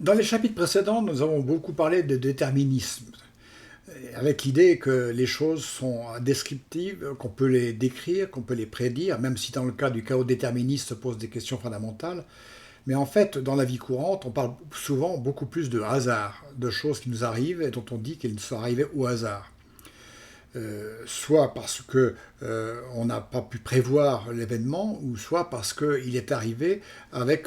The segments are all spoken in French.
Dans les chapitres précédents, nous avons beaucoup parlé de déterminisme, avec l'idée que les choses sont descriptives, qu'on peut les décrire, qu'on peut les prédire, même si dans le cas du chaos déterministe se posent des questions fondamentales. Mais en fait, dans la vie courante, on parle souvent beaucoup plus de hasard, de choses qui nous arrivent et dont on dit qu'elles sont arrivées au hasard. Soit parce que on n'a pas pu prévoir l'événement, ou soit parce qu'il est arrivé avec,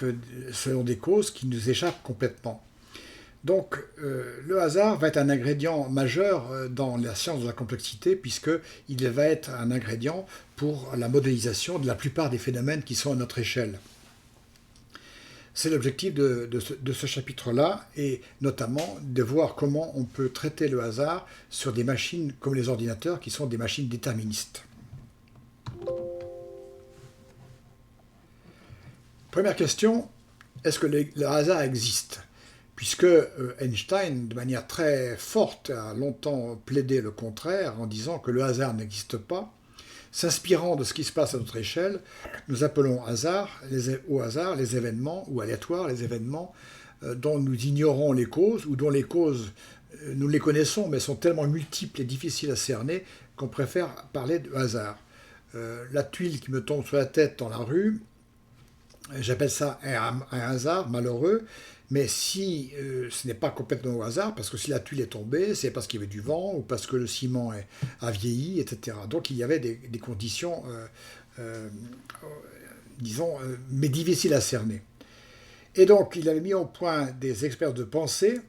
selon des causes qui nous échappent complètement. Donc le hasard va être un ingrédient majeur dans la science de la complexité, puisqu'il va être un ingrédient pour la modélisation de la plupart des phénomènes qui sont à notre échelle. C'est l'objectif de ce chapitre-là, et notamment de voir comment on peut traiter le hasard sur des machines comme les ordinateurs, qui sont des machines déterministes. Première question, est-ce que le hasard existe? Puisque Einstein, de manière très forte, a longtemps plaidé le contraire en disant que le hasard n'existe pas. S'inspirant de ce qui se passe à notre échelle, nous appelons au hasard les événements, ou aléatoires les événements dont nous ignorons les causes, ou dont les causes, nous les connaissons, mais sont tellement multiples et difficiles à cerner qu'on préfère parler de hasard. La tuile qui me tombe sur la tête dans la rue, j'appelle ça un hasard malheureux, mais si ce n'est pas complètement au hasard, parce que si la tuile est tombée, c'est parce qu'il y avait du vent ou parce que le ciment a vieilli, etc. Donc il y avait des conditions, euh, disons, mais difficiles à cerner. Et donc il avait mis au point des experts de pensée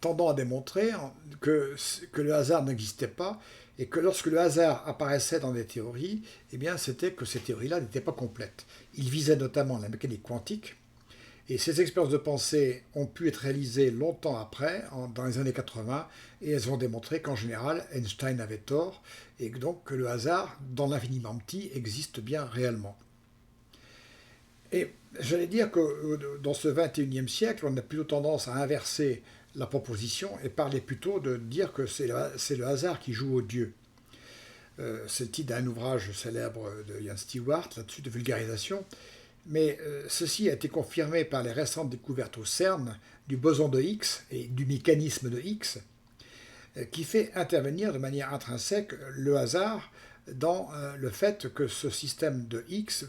tendant à démontrer que le hasard n'existait pas, et que lorsque le hasard apparaissait dans des théories, eh bien c'était que ces théories-là n'étaient pas complètes. Il visait notamment la mécanique quantique, et ces expériences de pensée ont pu être réalisées longtemps après, dans les années 80, et elles ont démontré qu'en général, Einstein avait tort, et donc que le hasard, dans l'infiniment petit, existe bien réellement. Et j'allais dire que dans ce 21e siècle, on a plutôt tendance à inverser la proposition et parler plutôt de dire que c'est le hasard qui joue aux dieux. C'est le titre d'un ouvrage célèbre de Ian Stewart, là-dessus, de vulgarisation. Mais ceci a été confirmé par les récentes découvertes au CERN du boson de Higgs et du mécanisme de Higgs, qui fait intervenir de manière intrinsèque le hasard dans le fait que ce système de Higgs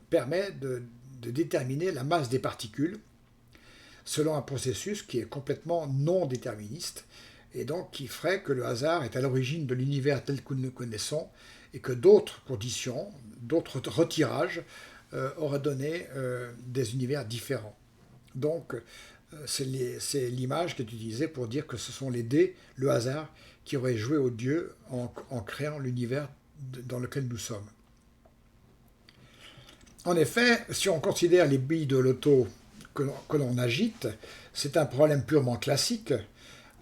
permet de déterminer la masse des particules selon un processus qui est complètement non déterministe, et donc qui ferait que le hasard est à l'origine de l'univers tel que nous le connaissons, et que d'autres conditions, d'autres retirages auraient donné des univers différents. Donc c'est l'image qui est utilisée pour dire que ce sont les dés, le hasard, qui auraient joué aux dieux en créant l'univers dans lequel nous sommes. En effet, si on considère les billes de loto que l'on agite, c'est un problème purement classique,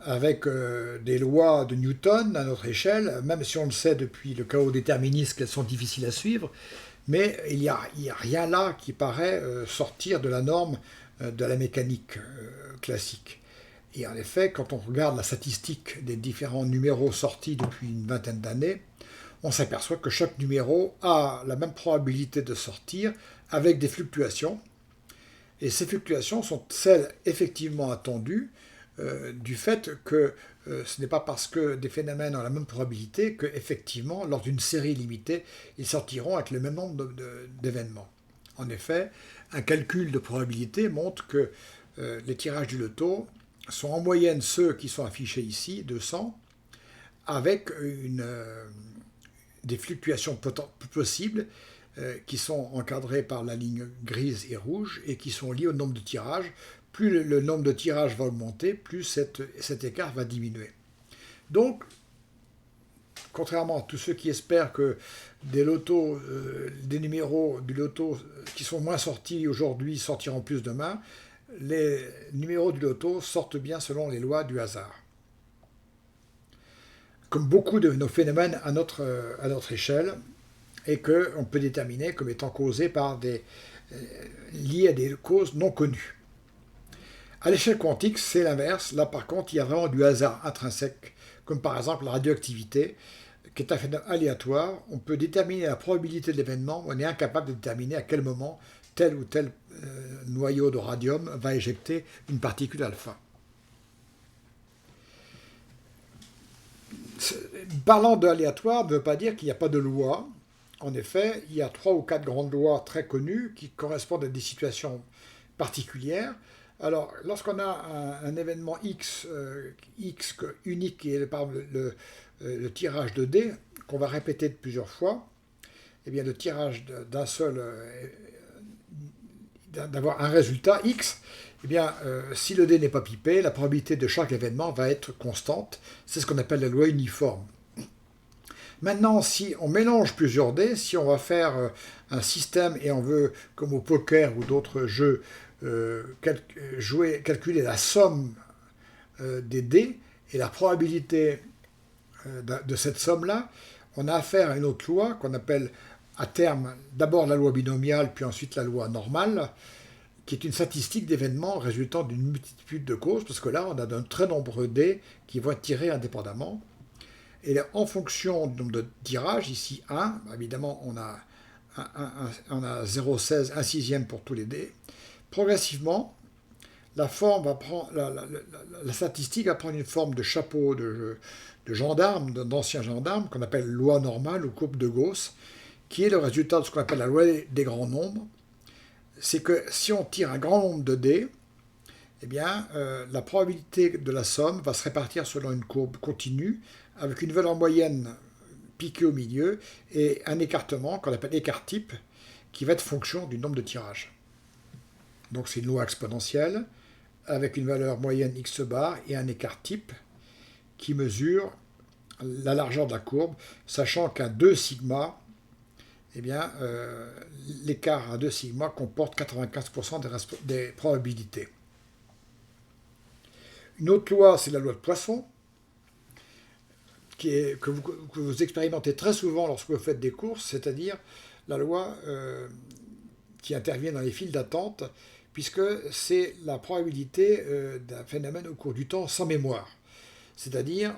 avec des lois de Newton à notre échelle, même si on le sait depuis le chaos déterministe qu'elles sont difficiles à suivre, mais il n'y a rien là qui paraît sortir de la norme de la mécanique classique. Et en effet, quand on regarde la statistique des différents numéros sortis depuis une vingtaine d'années, on s'aperçoit que chaque numéro a la même probabilité de sortir avec des fluctuations. Et ces fluctuations sont celles effectivement attendues du fait que ce n'est pas parce que des phénomènes ont la même probabilité qu'effectivement, lors d'une série limitée, ils sortiront avec le même nombre d'événements. En effet, un calcul de probabilité montre que les tirages du loto sont en moyenne ceux qui sont affichés ici, 200, avec des fluctuations possibles qui sont encadrées par la ligne grise et rouge et qui sont liées au nombre de tirages. Plus le nombre de tirages va augmenter, plus cet écart va diminuer. Donc, contrairement à tous ceux qui espèrent que des numéros du loto qui sont moins sortis aujourd'hui sortiront plus demain, les numéros du loto sortent bien selon les lois du hasard. Comme beaucoup de nos phénomènes à notre échelle, et qu'on peut déterminer comme étant causés liés à des causes non connues. À l'échelle quantique, c'est l'inverse. Là, par contre, il y a vraiment du hasard intrinsèque, comme par exemple la radioactivité, qui est un phénomène aléatoire. On peut déterminer la probabilité de l'événement, mais on est incapable de déterminer à quel moment tel ou tel noyau de radium va éjecter une particule alpha. Parlant d'aléatoire ne veut pas dire qu'il n'y a pas de loi. En effet, il y a 3 ou 4 grandes lois très connues qui correspondent à des situations particulières. Alors, lorsqu'on a un événement X, unique, qui est par exemple le tirage de dés, qu'on va répéter de plusieurs fois, eh bien le tirage d'un seul, d'avoir un résultat X, eh bien, si le dé n'est pas pipé, la probabilité de chaque événement va être constante. C'est ce qu'on appelle la loi uniforme. Maintenant, si on mélange plusieurs dés, si on va faire un système et on veut, comme au poker ou d'autres jeux, calculer la somme des dés et la probabilité de cette somme-là, on a affaire à une autre loi qu'on appelle à terme d'abord la loi binomiale, puis ensuite la loi normale, qui est une statistique d'événements résultant d'une multitude de causes, parce que là, on a de très nombreux dés qui vont être tirés indépendamment. Et en fonction du nombre de tirages, ici 1, évidemment on a 0,16, 1 sixième pour tous les dés. Progressivement, la statistique va prendre une forme de chapeau de gendarme, d'ancien gendarme, qu'on appelle loi normale ou courbe de Gauss, qui est le résultat de ce qu'on appelle la loi des grands nombres. C'est que si on tire un grand nombre de dés, eh bien, la probabilité de la somme va se répartir selon une courbe continue, avec une valeur moyenne piquée au milieu, et un écartement qu'on appelle écart type, qui va être fonction du nombre de tirages. Donc c'est une loi exponentielle, avec une valeur moyenne x bar et un écart type, qui mesure la largeur de la courbe, sachant qu'à 2 sigma, eh bien, l'écart à 2 sigma comporte 95% des probabilités. Une autre loi, c'est la loi de Poisson, que vous expérimentez très souvent lorsque vous faites des courses, c'est-à-dire la loi qui intervient dans les files d'attente, puisque c'est la probabilité d'un phénomène au cours du temps sans mémoire. C'est-à-dire,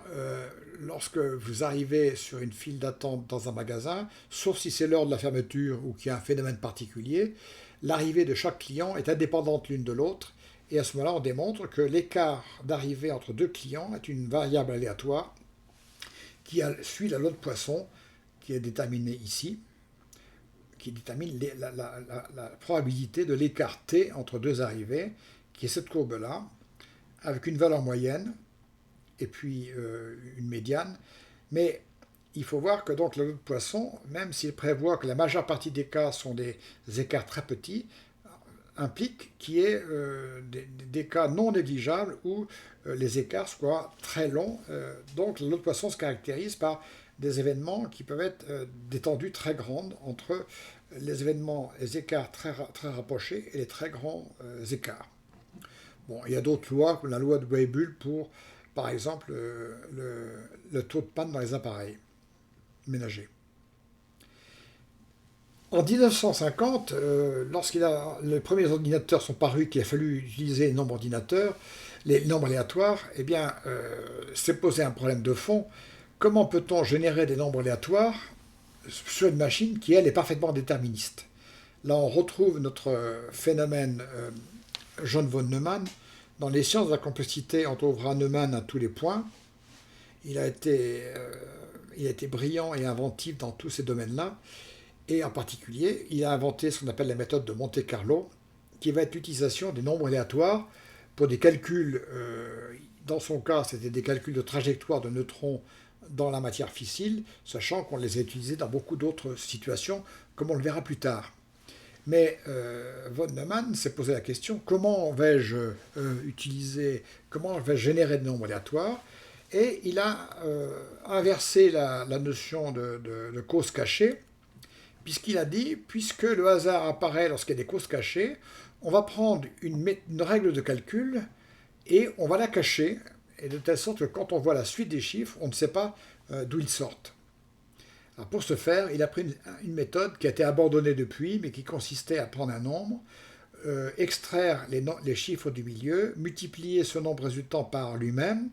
lorsque vous arrivez sur une file d'attente dans un magasin, sauf si c'est l'heure de la fermeture ou qu'il y a un phénomène particulier, l'arrivée de chaque client est indépendante l'une de l'autre, et à ce moment-là, on démontre que l'écart d'arrivée entre deux clients est une variable aléatoire qui suit la loi de Poisson, qui est déterminée ici, qui détermine la probabilité de l'écart T entre deux arrivées, qui est cette courbe-là, avec une valeur moyenne, et puis une médiane. Mais il faut voir que donc la loi de Poisson, même s'il prévoit que la majeure partie des cas sont des écarts très petits, implique qu'il y ait des cas non négligeables où les écarts soient très longs. Donc la loi de Poisson se caractérise par des événements qui peuvent être d'étendue très grande entre les écarts très rapprochés et les très grands écarts. Bon, il y a d'autres lois, comme la loi de Weibull pour, par exemple, le taux de panne dans les appareils ménagers. En 1950, lorsque les premiers ordinateurs sont parus, qu'il a fallu utiliser les nombres ordinateurs, les nombres aléatoires, eh bien, s'est posé un problème de fond. Comment peut-on générer des nombres aléatoires sur une machine qui, elle, est parfaitement déterministe? Là, on retrouve notre phénomène John von Neumann. Dans les sciences de la complexité, on trouvera Neumann à tous les points. Il a été brillant et inventif dans tous ces domaines-là. Et en particulier, il a inventé ce qu'on appelle la méthode de Monte-Carlo, qui va être l'utilisation des nombres aléatoires pour des calculs. Dans son cas, c'était des calculs de trajectoire de neutrons dans la matière fissile, sachant qu'on les a utilisés dans beaucoup d'autres situations, comme on le verra plus tard. Mais von Neumann s'est posé la question, comment vais-je générer des nombres aléatoires? Et il a inversé la notion de cause cachée, puisqu'il a dit, puisque le hasard apparaît lorsqu'il y a des causes cachées, on va prendre une règle de calcul et on va la cacher, et de telle sorte que quand on voit la suite des chiffres, on ne sait pas d'où ils sortent. Alors pour ce faire, il a pris une méthode qui a été abandonnée depuis, mais qui consistait à prendre un nombre, extraire les chiffres du milieu, multiplier ce nombre résultant par lui-même,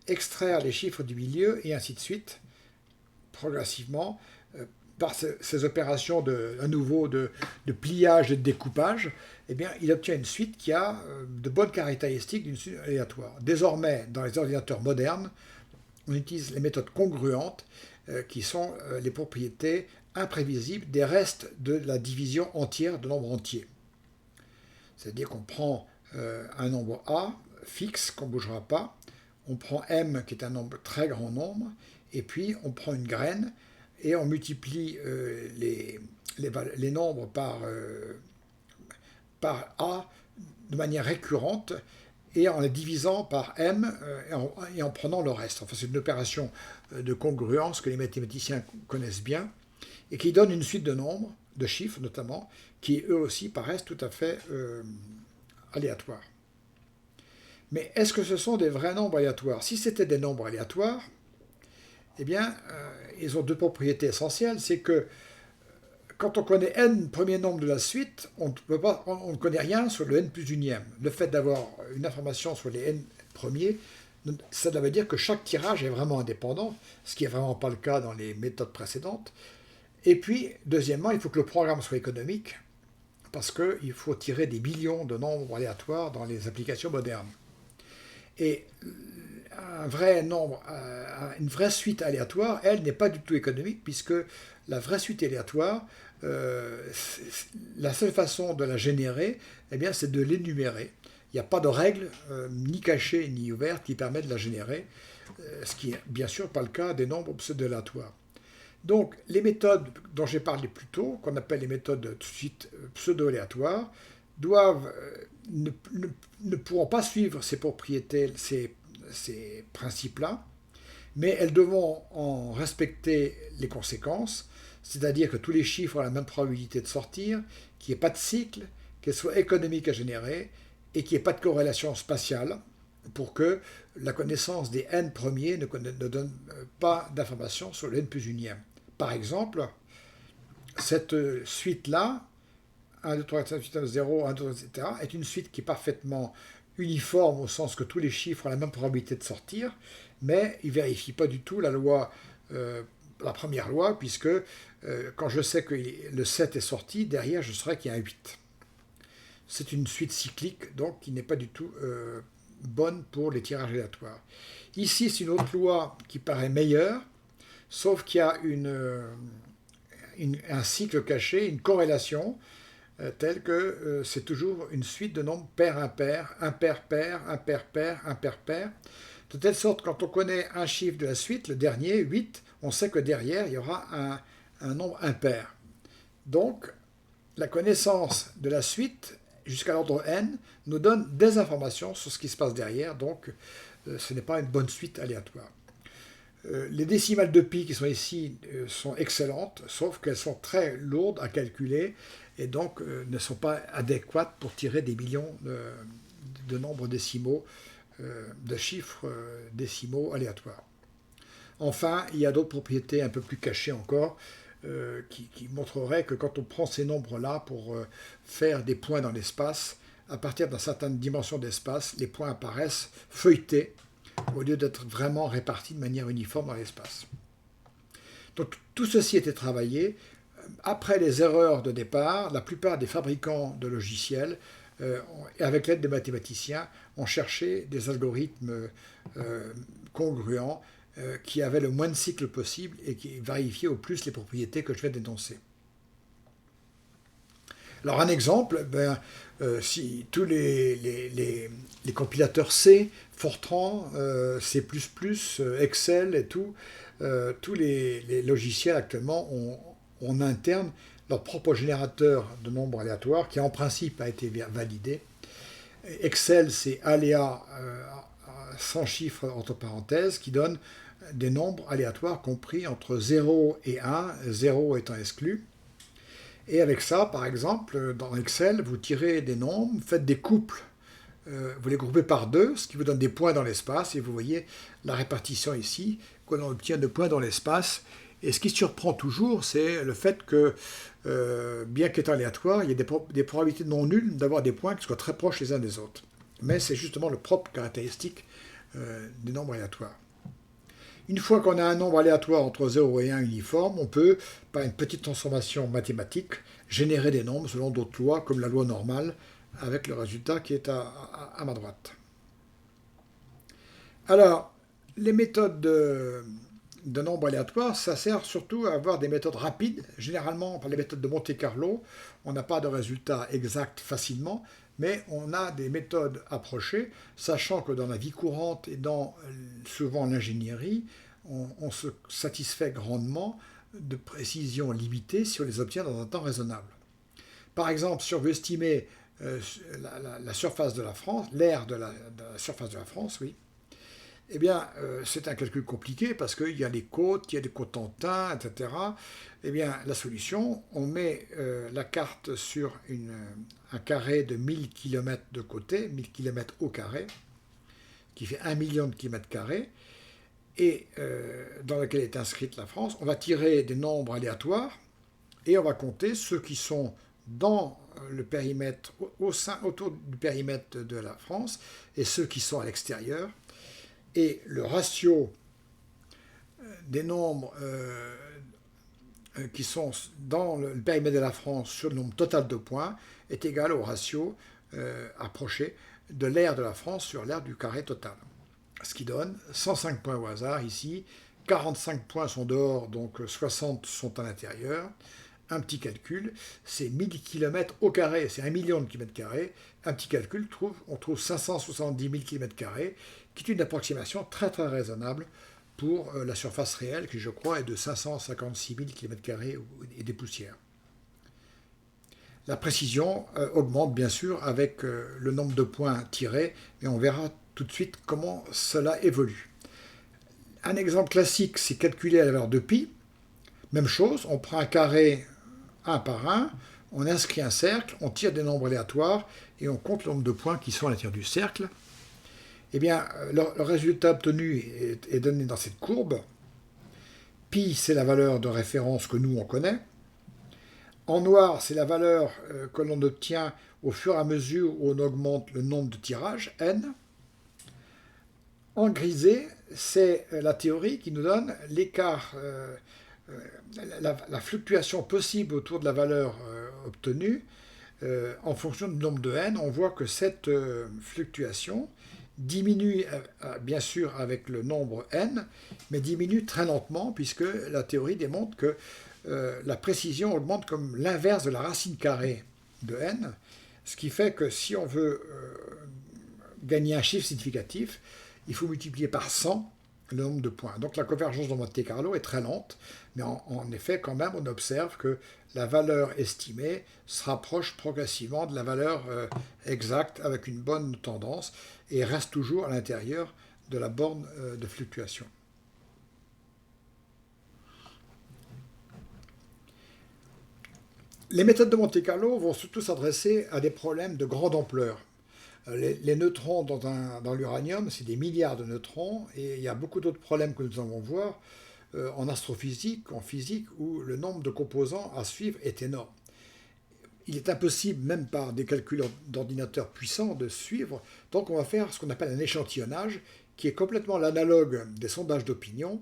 extraire les chiffres du milieu, et ainsi de suite, progressivement, par ces opérations à nouveau de pliage et de découpage, eh bien, il obtient une suite qui a de bonnes caractéristiques d'une suite aléatoire. Désormais, dans les ordinateurs modernes, on utilise les méthodes congruentes qui sont les propriétés imprévisibles des restes de la division entière de nombres entiers. C'est-à-dire qu'on prend un nombre A fixe qu'on ne bougera pas, on prend M qui est un nombre très grand nombre, et puis on prend une graine et on multiplie les nombres par A de manière récurrente et en les divisant par M et en prenant le reste. Enfin, c'est une opération de congruence que les mathématiciens connaissent bien et qui donne une suite de nombres, de chiffres notamment, qui eux aussi paraissent tout à fait aléatoires. Mais est-ce que ce sont des vrais nombres aléatoires? Si c'était des nombres aléatoires, eh bien, ils ont deux propriétés essentielles. C'est que quand on connaît n premiers nombres de la suite, on ne connaît rien sur le n plus unième. Le fait d'avoir une information sur les n premiers, ça veut dire que chaque tirage est vraiment indépendant, ce qui n'est vraiment pas le cas dans les méthodes précédentes. Et puis, deuxièmement, il faut que le programme soit économique, parce qu'il faut tirer des millions de nombres aléatoires dans les applications modernes. Et un vrai nombre, une vraie suite aléatoire, elle n'est pas du tout économique, puisque la vraie suite aléatoire, la seule façon de la générer, eh bien, c'est de l'énumérer. Il n'y a pas de règle, ni cachée ni ouverte, qui permet de la générer, ce qui n'est bien sûr pas le cas des nombres pseudo-aléatoires. Donc, les méthodes dont j'ai parlé plus tôt, qu'on appelle les méthodes de suite pseudo-aléatoires, ne pourront pas suivre ces propriétés, ces principes-là, mais elles devront en respecter les conséquences, c'est-à-dire que tous les chiffres ont la même probabilité de sortir, qu'il n'y ait pas de cycle, qu'elles soient économiques à générer, et qu'il n'y ait pas de corrélation spatiale, pour que la connaissance des n premiers ne donne pas d'informations sur le n plus unième. Par exemple, cette suite-là, 1, 2, 3, 4, 5, 6, 7, 0, 1, 2, etc., est une suite qui est parfaitement uniforme au sens que tous les chiffres ont la même probabilité de sortir, mais il ne vérifie pas du tout la loi, la première loi, puisque quand je sais que le 7 est sorti, derrière je saurais qu'il y a un 8. C'est une suite cyclique, donc qui n'est pas du tout bonne pour les tirages aléatoires. Ici, c'est une autre loi qui paraît meilleure, sauf qu'il y a un cycle caché, une corrélation, telle que c'est toujours une suite de nombres pair-impair, impair-pair, impair-pair, impair-pair, de telle sorte que quand on connaît un chiffre de la suite, le dernier, 8, on sait que derrière, il y aura un nombre impair. Donc, la connaissance de la suite jusqu'à l'ordre n nous donne des informations sur ce qui se passe derrière, donc ce n'est pas une bonne suite aléatoire. Les décimales de pi qui sont ici sont excellentes, sauf qu'elles sont très lourdes à calculer et donc ne sont pas adéquates pour tirer des millions de nombres décimaux, de chiffres décimaux aléatoires. Enfin, il y a d'autres propriétés un peu plus cachées encore, qui montreraient que quand on prend ces nombres-là pour faire des points dans l'espace, à partir d'une certaine dimension d'espace, les points apparaissent feuilletés au lieu d'être vraiment répartis de manière uniforme dans l'espace. Donc tout ceci était travaillé. Après les erreurs de départ, la plupart des fabricants de logiciels, avec l'aide des mathématiciens, ont cherché des algorithmes congruents qui avaient le moins de cycles possible et qui vérifiaient au plus les propriétés que je vais d'énoncer. Alors un exemple, si tous les compilateurs C, Fortran, C++, Excel et tout, tous les logiciels actuellement ont en interne leur propre générateur de nombres aléatoires qui en principe a été validé. Excel, c'est aléa sans chiffres entre parenthèses qui donne des nombres aléatoires compris entre 0 et 1, 0 étant exclu. Et avec ça, par exemple, dans Excel, vous tirez des nombres, vous faites des couples, vous les groupez par 2, ce qui vous donne des points dans l'espace, et vous voyez la répartition ici, qu'on obtient de points dans l'espace. Et ce qui surprend toujours, c'est le fait que, bien qu'étant aléatoire, il y a des probabilités non nulles d'avoir des points qui soient très proches les uns des autres. Mais c'est justement le propre caractéristique des nombres aléatoires. Une fois qu'on a un nombre aléatoire entre 0 et 1 uniforme, on peut, par une petite transformation mathématique, générer des nombres selon d'autres lois, comme la loi normale, avec le résultat qui est à ma droite. Alors, les méthodes de nombres aléatoires, ça sert surtout à avoir des méthodes rapides. Généralement, par les méthodes de Monte-Carlo, on n'a pas de résultat exact facilement, mais on a des méthodes approchées, sachant que dans la vie courante et dans souvent l'ingénierie, on se satisfait grandement de précisions limitées si on les obtient dans un temps raisonnable. Par exemple, si on veut estimer la surface de la France, l'aire de la surface de la France, oui, eh bien, c'est un calcul compliqué parce qu'il y a les côtes, il y a des Cotentin, etc. Eh bien, la solution, on met la carte sur un carré de 1000 km de côté, 1000 km au carré, qui fait 1 million de kilomètres carrés, et dans lequel est inscrite la France. On va tirer des nombres aléatoires et on va compter ceux qui sont dans le périmètre, autour du périmètre de la France, et ceux qui sont à l'extérieur. Et le ratio des nombres qui sont dans le périmètre de la France sur le nombre total de points est égal au ratio approché de l'aire de la France sur l'aire du carré total. Ce qui donne 105 points au hasard ici, 45 points sont dehors, donc 60 sont à l'intérieur. Un petit calcul, c'est 1000 km au carré, c'est 1 million de kilomètres carrés. Un petit calcul, on trouve 570 000 km carrés, qui est une approximation très très raisonnable pour la surface réelle, qui je crois est de 556 000 km carrés et des poussières. La précision augmente bien sûr avec le nombre de points tirés, et on verra tout de suite comment cela évolue. Un exemple classique, c'est calculer à la valeur de pi. Même chose, on prend un carré un par un, on inscrit un cercle, on tire des nombres aléatoires et on compte le nombre de points qui sont à l'intérieur du cercle. Eh bien, le résultat obtenu est donné dans cette courbe. Pi, c'est la valeur de référence que nous, on connaît. En noir, c'est la valeur que l'on obtient au fur et à mesure où on augmente le nombre de tirages, n. En grisé, c'est la théorie qui nous donne l'écart, la fluctuation possible autour de la valeur obtenue en fonction du nombre de n. On voit que cette fluctuation diminue bien sûr avec le nombre n, mais diminue très lentement puisque la théorie démontre que la précision augmente comme l'inverse de la racine carrée de n, ce qui fait que si on veut gagner un chiffre significatif, il faut multiplier par 100 le nombre de points. Donc la convergence de Monte-Carlo est très lente, mais en effet, quand même, on observe que la valeur estimée se rapproche progressivement de la valeur exacte avec une bonne tendance et reste toujours à l'intérieur de la borne de fluctuation. Les méthodes de Monte-Carlo vont surtout s'adresser à des problèmes de grande ampleur. Les neutrons dans l'uranium, c'est des milliards de neutrons, et il y a beaucoup d'autres problèmes que nous allons voir en astrophysique, en physique, où le nombre de composants à suivre est énorme. Il est impossible, même par des calculs d'ordinateurs puissants, de suivre, donc on va faire ce qu'on appelle un échantillonnage, qui est complètement l'analogue des sondages d'opinion,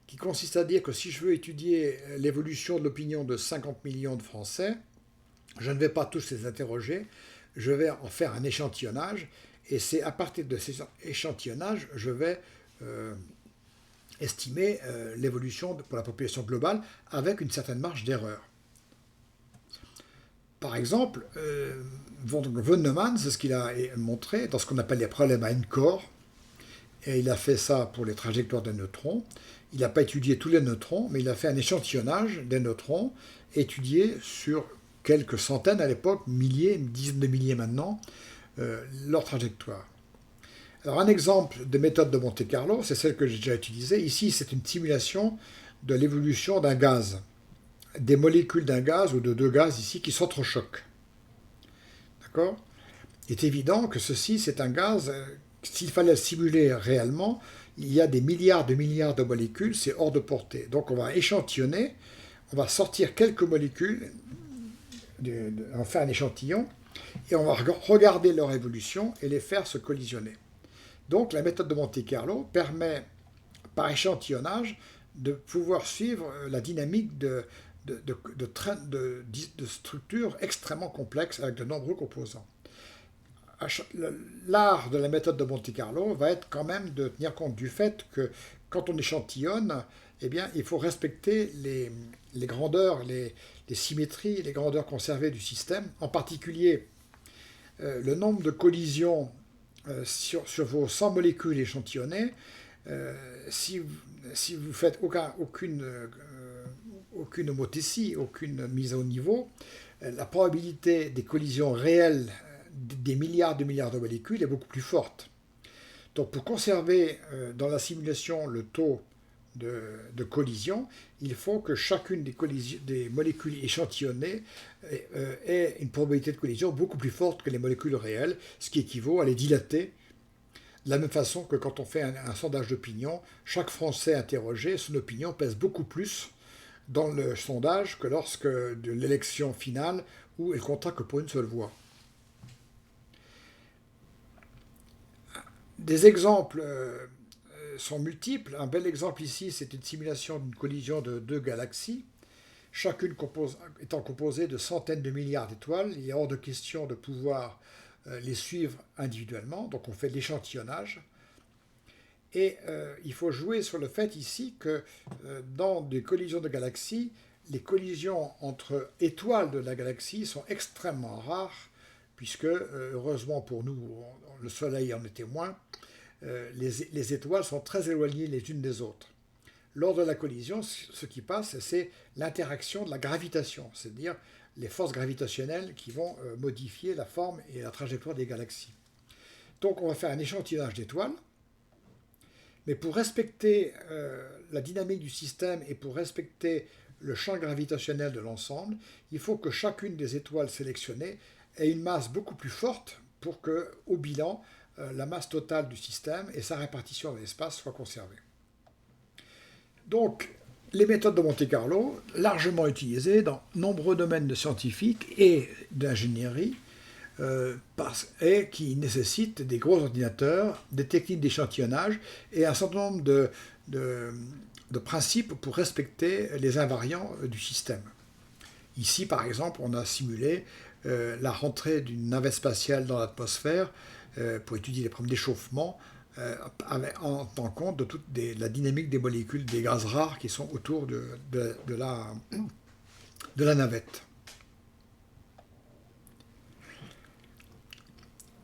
qui consiste à dire que si je veux étudier l'évolution de l'opinion de 50 millions de Français, je ne vais pas tous les interroger, je vais en faire un échantillonnage, et c'est à partir de ces échantillonnages, je vais estimer l'évolution pour la population globale avec une certaine marge d'erreur. Par exemple, von Neumann, c'est ce qu'il a montré dans ce qu'on appelle les problèmes à n-corps, et il a fait ça pour les trajectoires des neutrons. Il n'a pas étudié tous les neutrons, mais il a fait un échantillonnage des neutrons, étudié sur quelques centaines à l'époque, milliers, dizaines de milliers maintenant, leur trajectoire. Alors un exemple de méthode de Monte-Carlo, c'est celle que j'ai déjà utilisée. Ici, c'est une simulation de l'évolution d'un gaz, des molécules d'un gaz ou de deux gaz ici qui s'entrechoquent. D'accord ? Il est évident que ceci, c'est un gaz, s'il fallait le simuler réellement, il y a des milliards de molécules, c'est hors de portée. Donc on va échantillonner, on va sortir quelques molécules, on va faire un échantillon, et on va regarder leur évolution et les faire se collisionner. Donc la méthode de Monte-Carlo permet, par échantillonnage, de pouvoir suivre la dynamique de structures extrêmement complexes avec de nombreux composants. L'art de la méthode de Monte-Carlo va être quand même de tenir compte du fait que quand on échantillonne, eh bien, il faut respecter les grandeurs, les symétries, les grandeurs conservées du système, en particulier le nombre de collisions sur vos 100 molécules échantillonnées. Si vous faites aucune homothétie, aucune mise au niveau, la probabilité des collisions réelles des milliards de molécules est beaucoup plus forte. Donc pour conserver dans la simulation le taux de collision, il faut que chacune des molécules échantillonnées ait une probabilité de collision beaucoup plus forte que les molécules réelles, ce qui équivaut à les dilater. De la même façon que quand on fait un sondage d'opinion, chaque Français interrogé, son opinion pèse beaucoup plus dans le sondage que lorsque de l'élection finale où elle comptera que pour une seule voix. Des exemples sont multiples. Un bel exemple ici, c'est une simulation d'une collision de deux galaxies, chacune étant composée de centaines de milliards d'étoiles. Il est hors de question de pouvoir les suivre individuellement, donc on fait de l'échantillonnage. Et il faut jouer sur le fait ici que dans des collisions de galaxies, les collisions entre étoiles de la galaxie sont extrêmement rares, puisque, heureusement pour nous, le Soleil en est témoin, les étoiles sont très éloignées les unes des autres. Lors de la collision, ce qui passe, c'est l'interaction de la gravitation, c'est-à-dire les forces gravitationnelles qui vont modifier la forme et la trajectoire des galaxies. Donc on va faire un échantillonnage d'étoiles, mais pour respecter la dynamique du système et pour respecter le champ gravitationnel de l'ensemble, il faut que chacune des étoiles sélectionnées ait une masse beaucoup plus forte pour que, au bilan, la masse totale du système et sa répartition dans l'espace soient conservées. Donc, les méthodes de Monte-Carlo, largement utilisées dans nombreux domaines de scientifiques et d'ingénierie, et qui nécessitent des gros ordinateurs, des techniques d'échantillonnage et un certain nombre de principes pour respecter les invariants du système. Ici, par exemple, on a simulé la rentrée d'une navette spatiale dans l'atmosphère pour étudier les problèmes d'échauffement en tenant compte de la dynamique des molécules, des gaz rares qui sont autour de la navette.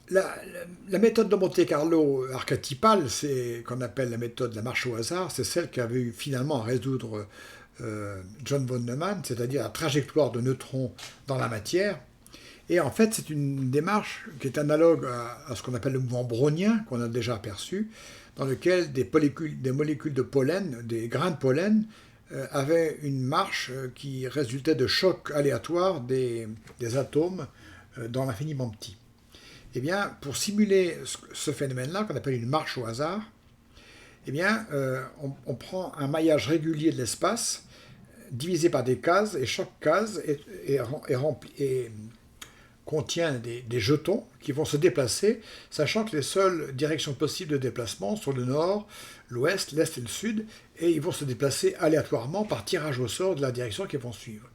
La méthode de Monte-Carlo archétypale, c'est qu'on appelle la méthode de la marche au hasard, c'est celle qui avait eu finalement à résoudre John von Neumann, c'est-à-dire la trajectoire de neutrons dans la matière. Et en fait, c'est une démarche qui est analogue à ce qu'on appelle le mouvement brownien, qu'on a déjà aperçu, dans lequel des molécules de pollen, des grains de pollen, avaient une marche qui résultait de chocs aléatoires des atomes dans l'infiniment petit. Eh bien, pour simuler ce phénomène-là, qu'on appelle une marche au hasard, eh bien, on prend un maillage régulier de l'espace, divisé par des cases, et chaque case contient des jetons qui vont se déplacer, sachant que les seules directions possibles de déplacement sont le nord, l'ouest, l'est et le sud, et ils vont se déplacer aléatoirement par tirage au sort de la direction qu'ils vont suivre.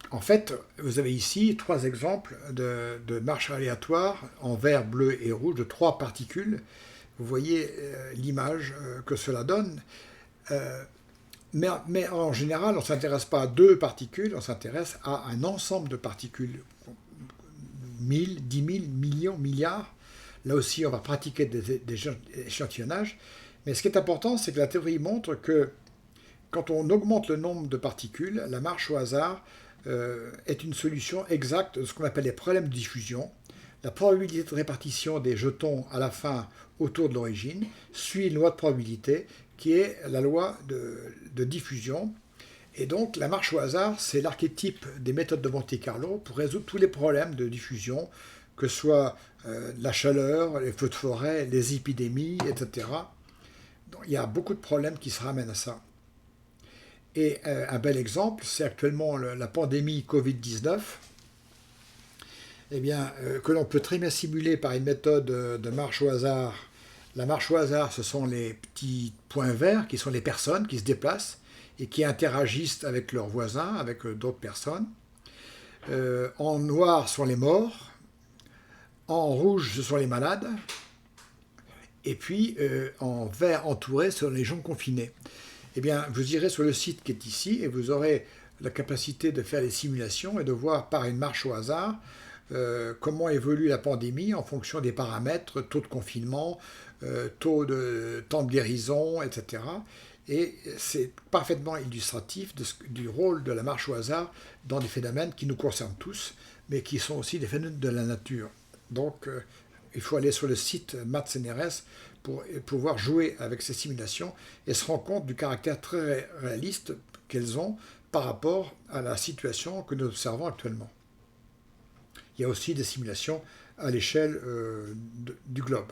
En fait, vous avez ici 3 exemples de marche aléatoire en vert, bleu et rouge de 3 particules. Vous voyez l'image que cela donne. Mais en général, on ne s'intéresse pas à 2 particules, on s'intéresse à un ensemble de particules, 1000, 10 000, millions, milliards. Là aussi, on va pratiquer des échantillonnages. Mais ce qui est important, c'est que la théorie montre que quand on augmente le nombre de particules, la marche au hasard est une solution exacte de ce qu'on appelle les problèmes de diffusion. La probabilité de répartition des jetons à la fin autour de l'origine suit une loi de probabilité qui est la loi de diffusion. Et donc la marche au hasard, c'est l'archétype des méthodes de Monte-Carlo pour résoudre tous les problèmes de diffusion, que ce soit la chaleur, les feux de forêt, les épidémies, etc. Donc, il y a beaucoup de problèmes qui se ramènent à ça. Et un bel exemple, c'est actuellement la pandémie Covid-19, eh bien, que l'on peut très bien simuler par une méthode de marche au hasard La marche au hasard, ce sont les petits points verts qui sont les personnes qui se déplacent et qui interagissent avec leurs voisins, avec d'autres personnes. En noir sont les morts, en rouge ce sont les malades, et puis en vert entouré ce sont les gens confinés. Eh bien, vous irez sur le site qui est ici et vous aurez la capacité de faire des simulations et de voir par une marche au hasard comment évolue la pandémie en fonction des paramètres, taux de confinement, taux de temps de guérison, etc. Et c'est parfaitement illustratif du rôle de la marche au hasard dans des phénomènes qui nous concernent tous, mais qui sont aussi des phénomènes de la nature. Donc, il faut aller sur le site MathCNRS pour pouvoir jouer avec ces simulations et se rendre compte du caractère très réaliste qu'elles ont par rapport à la situation que nous observons actuellement. Il y a aussi des simulations à l'échelle du globe.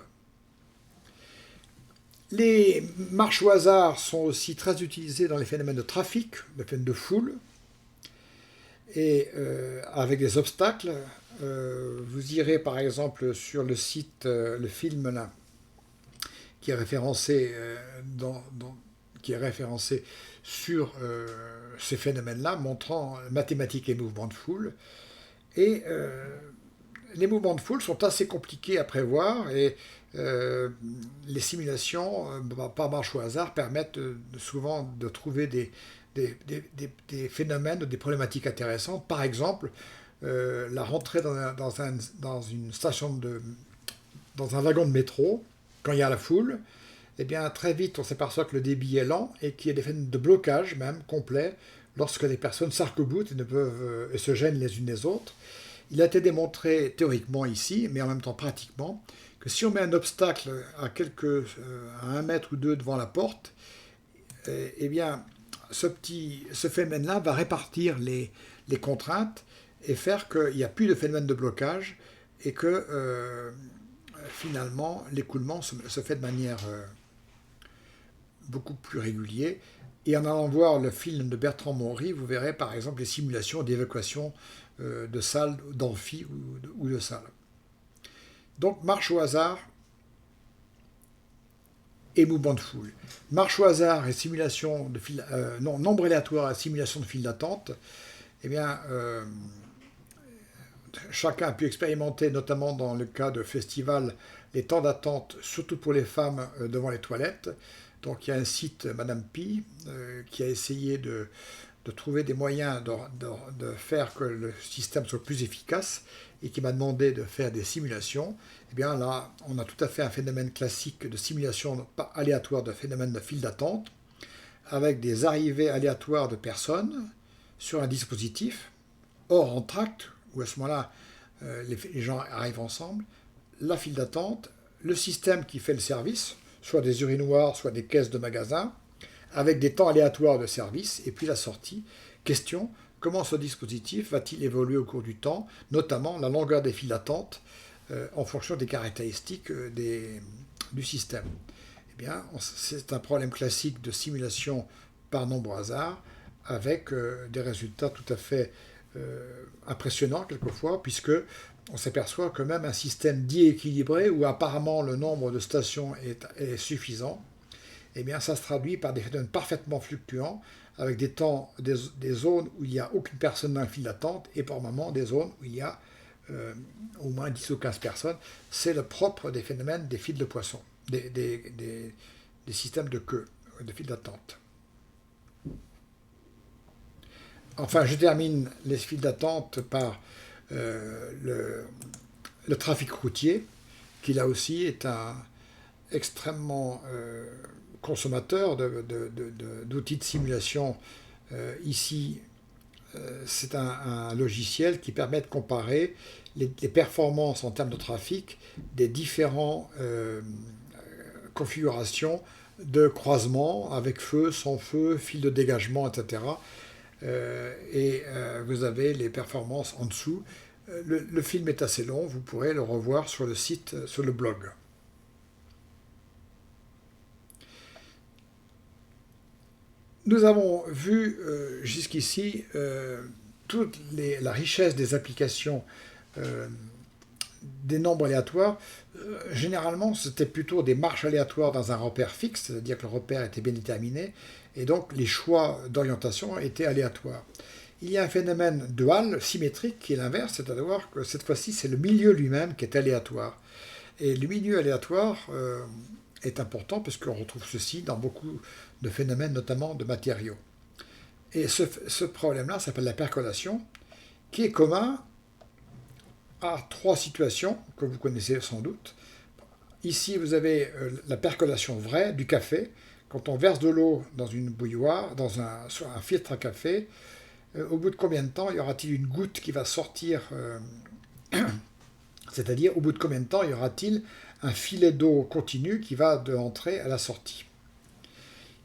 Les marches au hasard sont aussi très utilisées dans les phénomènes de trafic, les phénomènes de foule, et avec des obstacles. Vous irez par exemple sur le site, le film là, qui est référencé, qui est référencé sur ces phénomènes-là, montrant mathématiques et mouvements de foule. Et les mouvements de foule sont assez compliqués à prévoir et les simulations par marche au hasard permettent souvent de trouver des phénomènes, des problématiques intéressantes. Par exemple, la rentrée dans une station dans un wagon de métro, quand il y a la foule, eh bien très vite on s'aperçoit que le débit est lent et qu'il y a des phénomènes de blocage même complet lorsque les personnes s'arc-boutent et se gênent les unes les autres. Il a été démontré théoriquement ici, mais en même temps pratiquement, que si on met un obstacle à 1 mètre ou 2 devant la porte, eh bien, ce phénomène-là va répartir les contraintes et faire qu'il n'y a plus de phénomène de blocage et que finalement l'écoulement se fait de manière beaucoup plus régulière. Et en allant voir le film de Bertrand Monry, vous verrez par exemple les simulations d'évacuation de salles, d'amphi ou de salles. Donc marche au hasard et mouvement de foule. Marche au hasard et simulation de file, nombre aléatoire et simulation de file d'attente, eh bien, chacun a pu expérimenter, notamment dans le cas de festivals, les temps d'attente, surtout pour les femmes devant les toilettes. Donc il y a un site, Madame Pi, qui a essayé de trouver des moyens de faire que le système soit plus efficace et qui m'a demandé de faire des simulations. Eh bien là, on a tout à fait un phénomène classique de simulation aléatoire de phénomène de file d'attente, avec des arrivées aléatoires de personnes sur un dispositif, hors entracte, où à ce moment-là, les gens arrivent ensemble, la file d'attente, le système qui fait le service, soit des urinoirs, soit des caisses de magasins, avec des temps aléatoires de service, et puis la sortie. Question, comment ce dispositif va-t-il évoluer au cours du temps, notamment la longueur des files d'attente, en fonction des caractéristiques du système. Eh bien, c'est un problème classique de simulation par nombre hasard, avec des résultats tout à fait impressionnants quelquefois, puisque on s'aperçoit que même un système dit équilibré, où apparemment le nombre de stations est suffisant, eh bien ça se traduit par des phénomènes parfaitement fluctuants, avec des zones où il n'y a aucune personne dans le file d'attente, et par moments des zones où il y a au moins 10 ou 15 personnes. C'est le propre des phénomènes des files de poissons, des systèmes de queue, de files d'attente. Enfin, je termine les files d'attente par le trafic routier, qui là aussi est extrêmement consommateur d'outils de simulation. Ici, c'est un logiciel qui permet de comparer les performances en termes de trafic des différentes configurations de croisement avec feu, sans feu, fil de dégagement, etc. Vous avez les performances en dessous. Le film est assez long, vous pourrez le revoir sur le site, sur le blog. Nous avons vu jusqu'ici toute la richesse des applications des nombres aléatoires, généralement c'était plutôt des marches aléatoires dans un repère fixe, c'est-à-dire que le repère était bien déterminé, et donc les choix d'orientation étaient aléatoires. Il y a un phénomène dual, symétrique, qui est l'inverse, c'est-à-dire que cette fois-ci c'est le milieu lui-même qui est aléatoire. Et le milieu aléatoire est important parce qu'on retrouve ceci dans beaucoup de phénomènes, notamment de matériaux. Et ce problème-là s'appelle la percolation, qui est commun à trois situations que vous connaissez sans doute. Ici, vous avez la percolation vraie du café. Quand on verse de l'eau dans une bouilloire, sur un filtre à café, au bout de combien de temps y aura-t-il une goutte qui va sortir c'est-à-dire, au bout de combien de temps y aura-t-il un filet d'eau continu qui va de l'entrée à la sortie.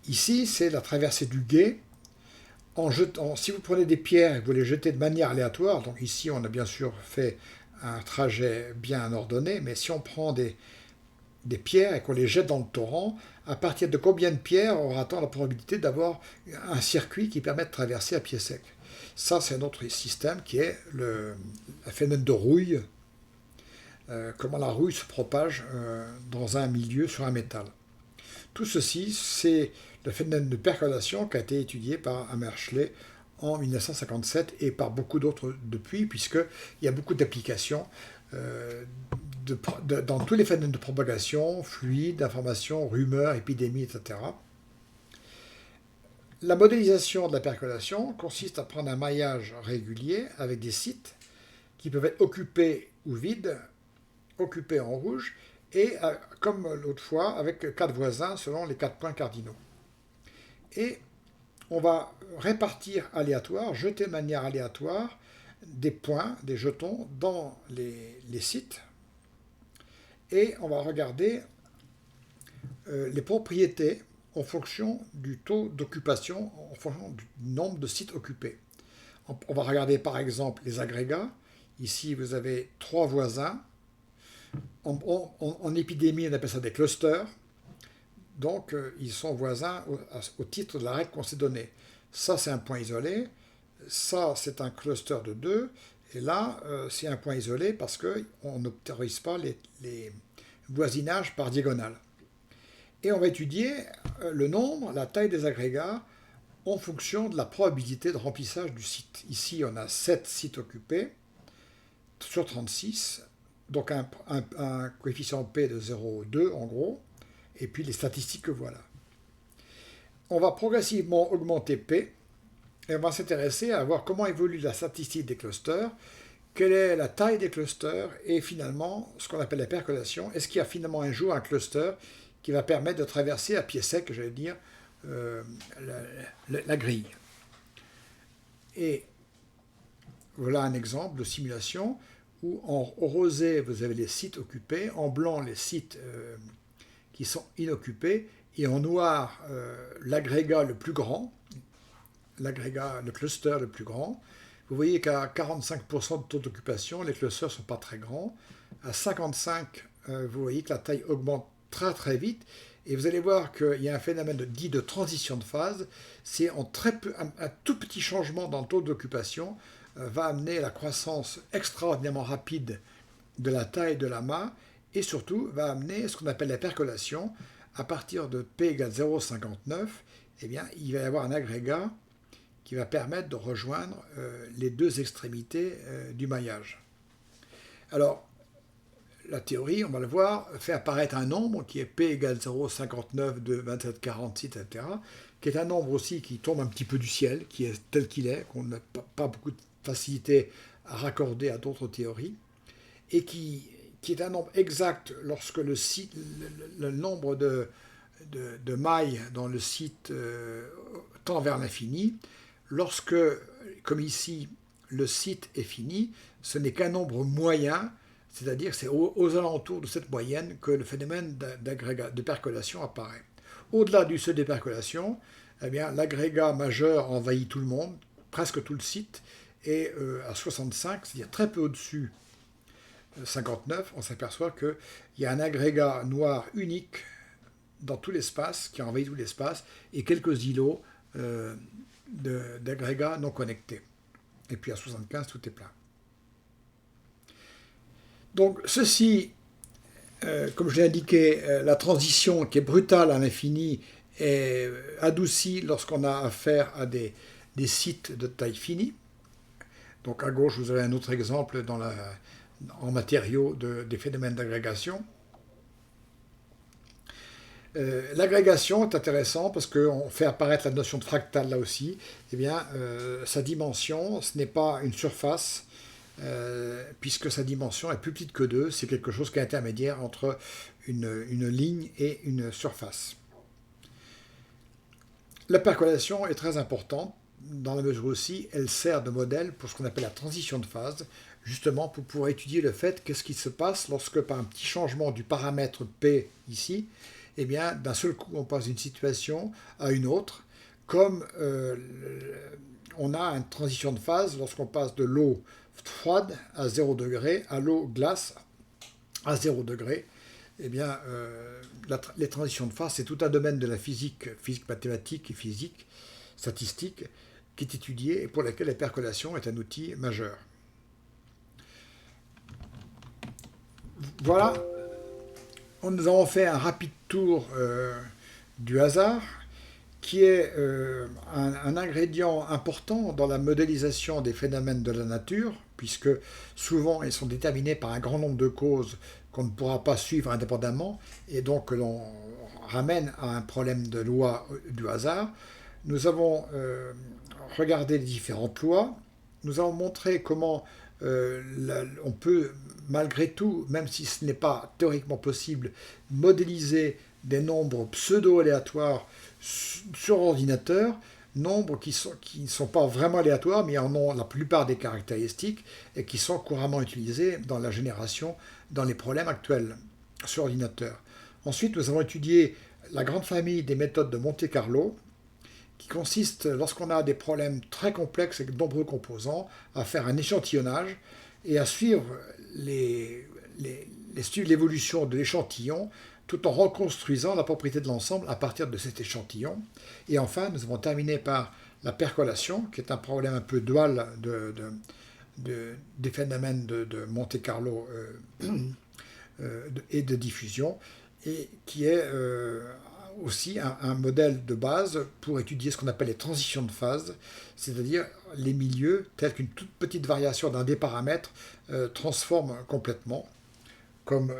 Ici, c'est la traversée du gué. Si vous prenez des pierres et que vous les jetez de manière aléatoire, donc ici on a bien sûr fait un trajet bien ordonné, mais si on prend des pierres et qu'on les jette dans le torrent, à partir de combien de pierres aura-t-on la probabilité d'avoir un circuit qui permet de traverser à pied sec? Ça, c'est un autre système qui est le phénomène de rouille, comment la rouille se propage dans un milieu sur un métal. Tout ceci, c'est le phénomène de percolation qui a été étudié par Hammerschle en 1957 et par beaucoup d'autres depuis, puisqu'il y a beaucoup d'applications dans tous les phénomènes de propagation, fluide, information, rumeurs, épidémies, etc. La modélisation de la percolation consiste à prendre un maillage régulier avec des sites qui peuvent être occupés ou vides, occupés en rouge, et comme l'autre fois, avec 4 voisins selon les 4 points cardinaux. Et on va répartir aléatoire, jeter de manière aléatoire des points, des jetons dans les sites, et on va regarder les propriétés en fonction du taux d'occupation, en fonction du nombre de sites occupés. On va regarder par exemple les agrégats. Ici, vous avez 3 voisins. En épidémie, on appelle ça des clusters. Donc, ils sont voisins au titre de la règle qu'on s'est donnée. Ça, c'est un point isolé. Ça, c'est un cluster de 2. Et là, c'est un point isolé parce qu'on n'autorise pas les voisinages par diagonale. Et on va étudier le nombre, la taille des agrégats en fonction de la probabilité de remplissage du site. Ici, on a 7 sites occupés sur 36, donc un coefficient P de 0,2 en gros, et puis les statistiques que voilà. On va progressivement augmenter P, et on va s'intéresser à voir comment évolue la statistique des clusters, quelle est la taille des clusters, et finalement, ce qu'on appelle la percolation. Est-ce qu'il y a finalement un jour un cluster qui va permettre de traverser à pied sec, j'allais dire, la grille. Et voilà un exemple de simulation où en rosé, vous avez les sites occupés, en blanc, les sites qui sont inoccupés, et en noir, l'agrégat le plus grand, le cluster le plus grand. Vous voyez qu'à 45% de taux d'occupation, les clusters ne sont pas très grands. À 55%, vous voyez que la taille augmente très très vite. Et vous allez voir qu'il y a un phénomène dit de transition de phase. C'est un tout petit changement dans le taux d'occupation va amener la croissance extraordinairement rapide de la taille de l'amas et surtout va amener ce qu'on appelle la percolation. À partir de P égale 0,59, eh bien, il va y avoir un agrégat qui va permettre de rejoindre les deux extrémités du maillage. Alors, la théorie, on va le voir, fait apparaître un nombre qui est P égale 0,59, 2, 27, 46, etc., qui est un nombre aussi qui tombe un petit peu du ciel, qui est tel qu'il est, qu'on n'a pas beaucoup de facilité à raccorder à d'autres théories, et qui est un nombre exact lorsque le nombre de mailles dans le site tend vers l'infini. Lorsque, comme ici, le site est fini, ce n'est qu'un nombre moyen, c'est-à-dire que c'est aux alentours de cette moyenne que le phénomène de percolation apparaît. Au-delà du seuil de percolation, eh bien, l'agrégat majeur envahit tout le monde, presque tout le site, et à 65, c'est-à-dire très peu au-dessus de 59, on s'aperçoit qu'il y a un agrégat noir unique dans tout l'espace, qui envahit tout l'espace, et quelques îlots d'agrégats non connectés. Et puis à 75, tout est plein. Donc ceci, comme je l'ai indiqué, la transition qui est brutale à l'infini est adoucie lorsqu'on a affaire à des sites de taille finie. Donc à gauche, vous avez un autre exemple en matériaux des phénomènes d'agrégation. L'agrégation est intéressant parce qu'on fait apparaître la notion de fractal là aussi. Eh bien, sa dimension, ce n'est pas une surface, puisque sa dimension est plus petite que 2. C'est quelque chose qui est intermédiaire entre une ligne et une surface. La percolation est très importante dans la mesure aussi, elle sert de modèle pour ce qu'on appelle la transition de phase, justement pour pouvoir étudier le fait qu'est-ce qui se passe lorsque par un petit changement du paramètre P ici, eh bien d'un seul coup on passe d'une situation à une autre, comme on a une transition de phase lorsqu'on passe de l'eau froide à 0 degré à l'eau glace à 0 degré. Eh bien, les transitions de phase, c'est tout un domaine de la physique mathématique et physique statistique qui est étudié et pour laquelle la percolation est un outil majeur. Voilà, nous avons fait un rapide tour du hasard, qui est un ingrédient important dans la modélisation des phénomènes de la nature, puisque souvent ils sont déterminés par un grand nombre de causes qu'on ne pourra pas suivre indépendamment, et donc l'on ramène à un problème de loi du hasard. Nous avons regardé les différentes lois, nous avons montré comment on peut, malgré tout, même si ce n'est pas théoriquement possible, modéliser des nombres pseudo-aléatoires sur ordinateur, nombres qui ne sont pas vraiment aléatoires, mais en ont la plupart des caractéristiques et qui sont couramment utilisés dans la génération, dans les problèmes actuels sur ordinateur. Ensuite, nous avons étudié la grande famille des méthodes de Monte-Carlo, qui consiste, lorsqu'on a des problèmes très complexes et de nombreux composants, à faire un échantillonnage et à suivre l'évolution de l'échantillon tout en reconstruisant la propriété de l'ensemble à partir de cet échantillon. Et enfin, nous avons terminé par la percolation, qui est un problème un peu dual des phénomènes de Monte-Carlo et de diffusion, et qui est aussi un modèle de base pour étudier ce qu'on appelle les transitions de phase, c'est-à-dire les milieux tels qu'une toute petite variation d'un des paramètres transforme complètement, comme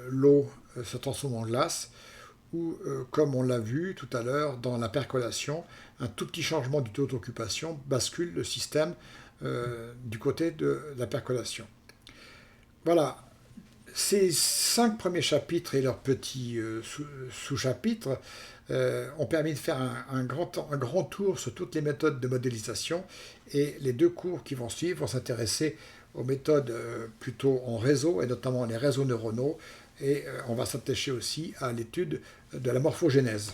l'eau se transforme en glace, ou comme on l'a vu tout à l'heure dans la percolation, un tout petit changement du taux d'occupation bascule le système du côté de la percolation. Voilà. Ces 5 premiers chapitres et leurs petits sous-chapitres ont permis de faire un grand tour sur toutes les méthodes de modélisation, et les 2 cours qui vont suivre vont s'intéresser aux méthodes plutôt en réseau, et notamment les réseaux neuronaux, et on va s'attacher aussi à l'étude de la morphogénèse.